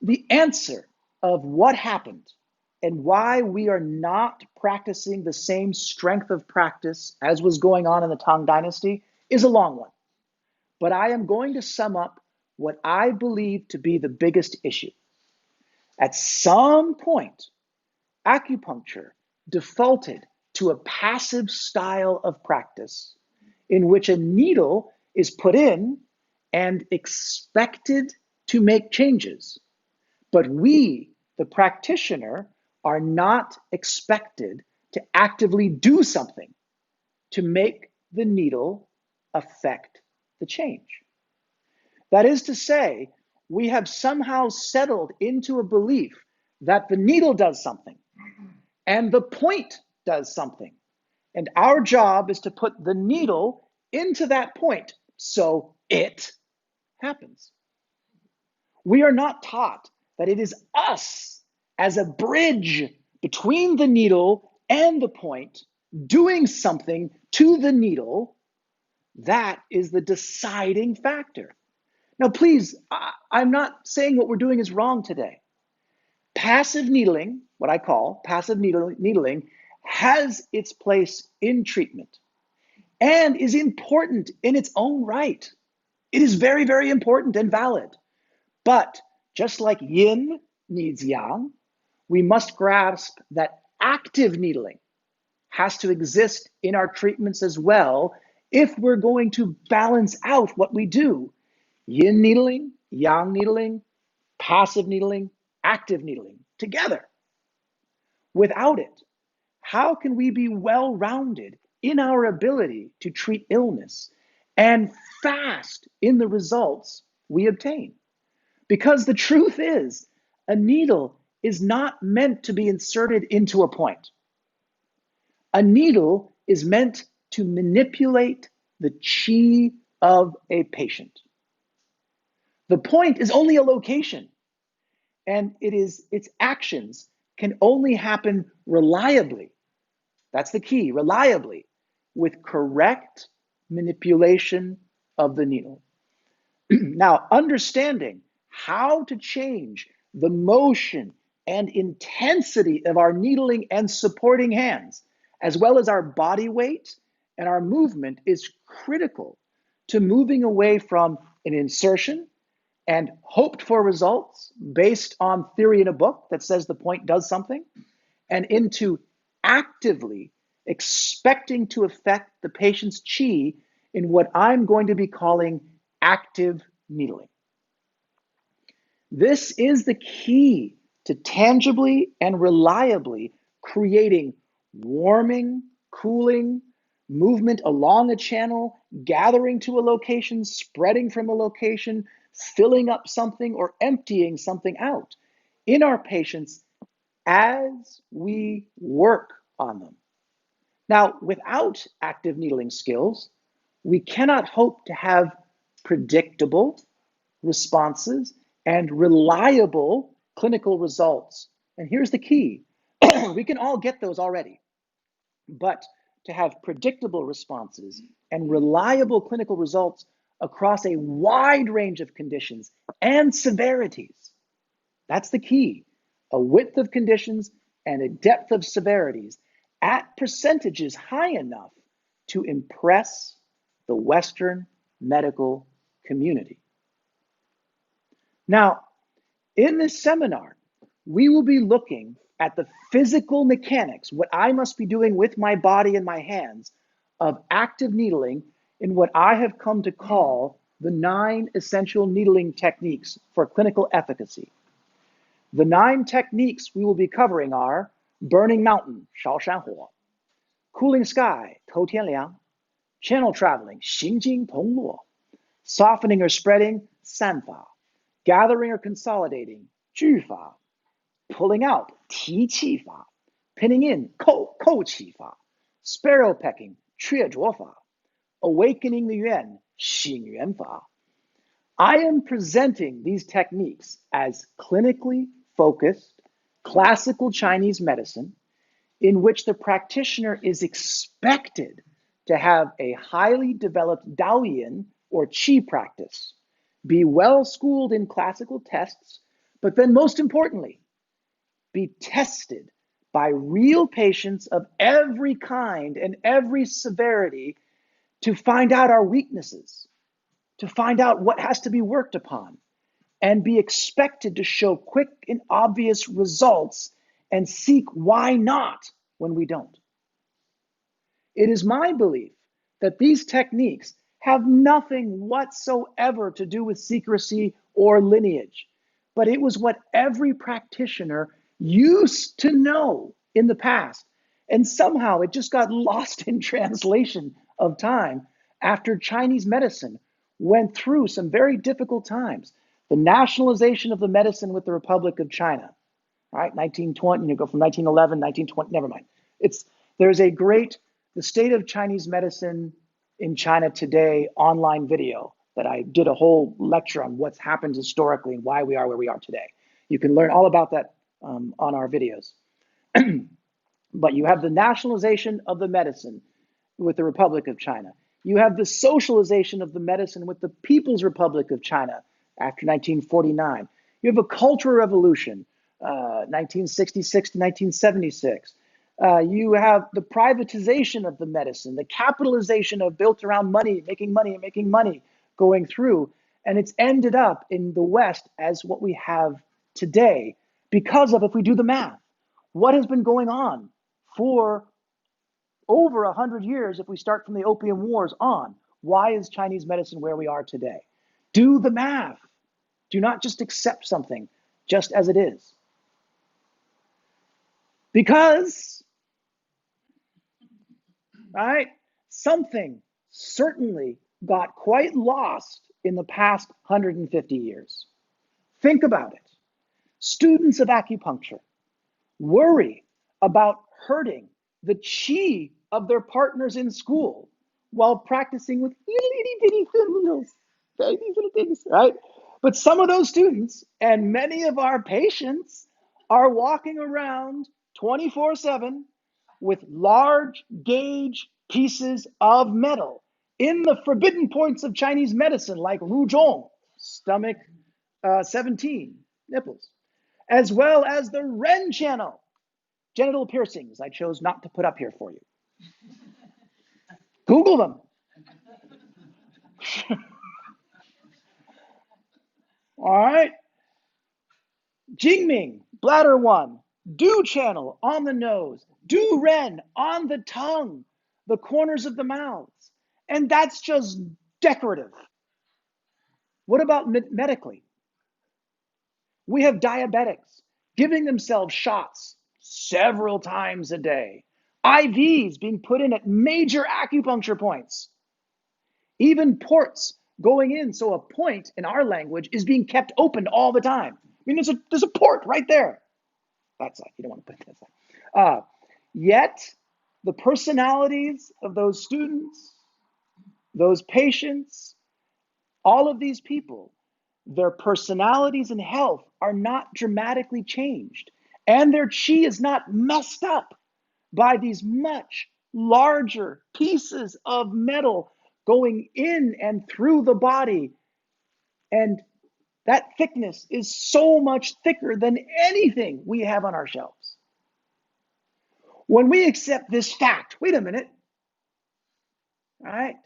The answer of what happened and why we are not practicing the same strength of practice as was going on in the Tang Dynasty is a long one. But I am going to sum up what I believe to be the biggest issue. At some point, acupuncture defaulted to a passive style of practice in which a needle is put in and expected to make changes. But we, the practitioner, are not expected to actively do something to make the needle affect the change. That is to say, we have somehow settled into a belief that the needle does something and the point does something. And our job is to put the needle into that point so it happens. We are not taught that it is us as a bridge between the needle and the point doing something to the needle that is the deciding factor. Now, please, I'm not saying what we're doing is wrong today. Passive needling, what I call passive needling, has its place in treatment and is important in its own right. It is very, very important and valid. But just like yin needs yang, we must grasp that active needling has to exist in our treatments as well if we're going to balance out what we do. Yin needling, yang needling, passive needling, active needling together. Without it, how can we be well-rounded in our ability to treat illness and fast in the results we obtain? Because the truth is, a needle is not meant to be inserted into a point. A needle is meant to manipulate the qi of a patient. The point is only a location, and its actions can only happen reliably. That's the key, reliably, with correct manipulation of the needle. Now, understanding how to change the motion and intensity of our needling and supporting hands, as well as our body weight and our movement, is critical to moving away from an insertion and hoped for results based on theory in a book that says the point does something, and into actively expecting to affect the patient's qi in what I'm going to be calling active needling. This is the key to tangibly and reliably creating warming, cooling, movement along a channel, gathering to a location, spreading from a location, filling up something or emptying something out in our patients as we work on them. Now, without active needling skills, we cannot hope to have predictable responses and reliable clinical results. And here's the key. We can all get those already. But to have predictable responses and reliable clinical results across a wide range of conditions and severities, that's the key. A width of conditions and a depth of severities at percentages high enough to impress the Western medical community. Now, in this seminar, we will be looking at the physical mechanics, what I must be doing with my body and my hands, of active needling in what I have come to call the 9 essential needling techniques for clinical efficacy. The 9 techniques we will be covering are burning mountain, 烧山火, cooling sky, 头天凉, channel traveling, 行经同络, softening or spreading, 散法, gathering or consolidating, 聚法, pulling out, 提气法, pinning in, 扣气法, sparrow pecking, 雀啄法, awakening the yuan, 醒元法. I am presenting these techniques as clinically focused classical Chinese medicine in which the practitioner is expected to have a highly developed Daoyin or Qi practice, be well schooled in classical tests, But then most importantly, be tested by real patients of every kind and every severity to find out our weaknesses, to find out what has to be worked upon, and be expected to show quick and obvious results and seek why not when we don't. It is my belief that these techniques have nothing whatsoever to do with secrecy or lineage, but it was what every practitioner used to know in the past. And somehow it just got lost in translation of time after Chinese medicine went through some very difficult times. The nationalization of the medicine with the Republic of China, right? 1920, you go from 1911, 1920, never mind. There's a great, the state of Chinese medicine in China today online video that I did a whole lecture on what's happened historically and why we are where we are today. You can learn all about that on our videos. But you have the nationalization of the medicine with the Republic of China. You have the socialization of the medicine with the People's Republic of China after 1949. You have a cultural revolution, 1966 to 1976. You have the privatization of the medicine, the capitalization of built around money, making money going through. And it's ended up in the West as what we have today because of, if we do the math, what has been going on for over 100 years if we start from the Opium Wars on. Why is Chinese medicine where we are today? Do the math. Do not just accept something just as it is. Because, right, something certainly got quite lost in the past 150 years. Think about it. Students of acupuncture worry about hurting the chi of their partners in school while practicing with itty bitty thin needles, okay, these little things, right? But some of those students and many of our patients are walking around 24/7 with large gauge pieces of metal in the forbidden points of Chinese medicine, like Ruzhong, stomach 17, nipples, as well as the Ren channel, genital piercings. I chose not to put up here for you. Google them. All right. Jingming, bladder 1. Du channel on the nose. Du Ren on the tongue, the corners of the mouths. And that's just decorative. What about medically? We have diabetics giving themselves shots several times a day. IVs being put in at major acupuncture points. Even ports going in, so a point in our language is being kept open all the time. I mean, there's a port right there. That side, you don't want to put it that side. Yet, the personalities of those students, those patients, all of these people, their personalities and health are not dramatically changed. And their chi is not messed up by these much larger pieces of metal going in and through the body. And that thickness is so much thicker than anything we have on our shelves. When we accept this fact, wait a minute, all right?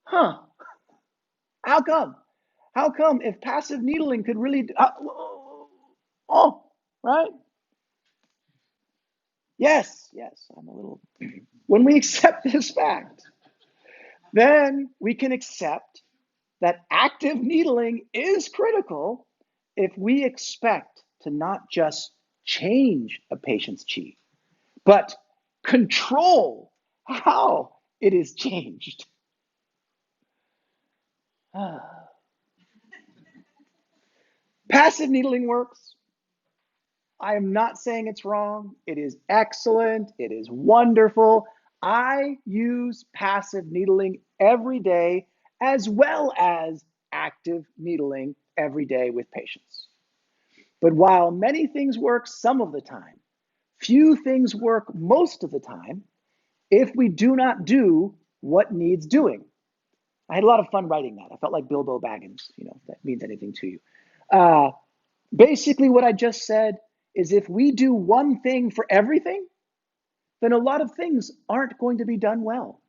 How come? How come if passive needling could really, right? Yes, I'm a little, when we accept this fact, then we can accept that active needling is critical if we expect to not just change a patient's chi, but control how it is changed. Passive needling works. I am not saying it's wrong. It is excellent. It is wonderful. I use passive needling every day as well as active needling every day with patients. But while many things work some of the time, few things work most of the time if we do not do what needs doing. I had a lot of fun writing that. I felt like Bilbo Baggins, if that means anything to you. Basically, what I just said is if we do one thing for everything, then a lot of things aren't going to be done well.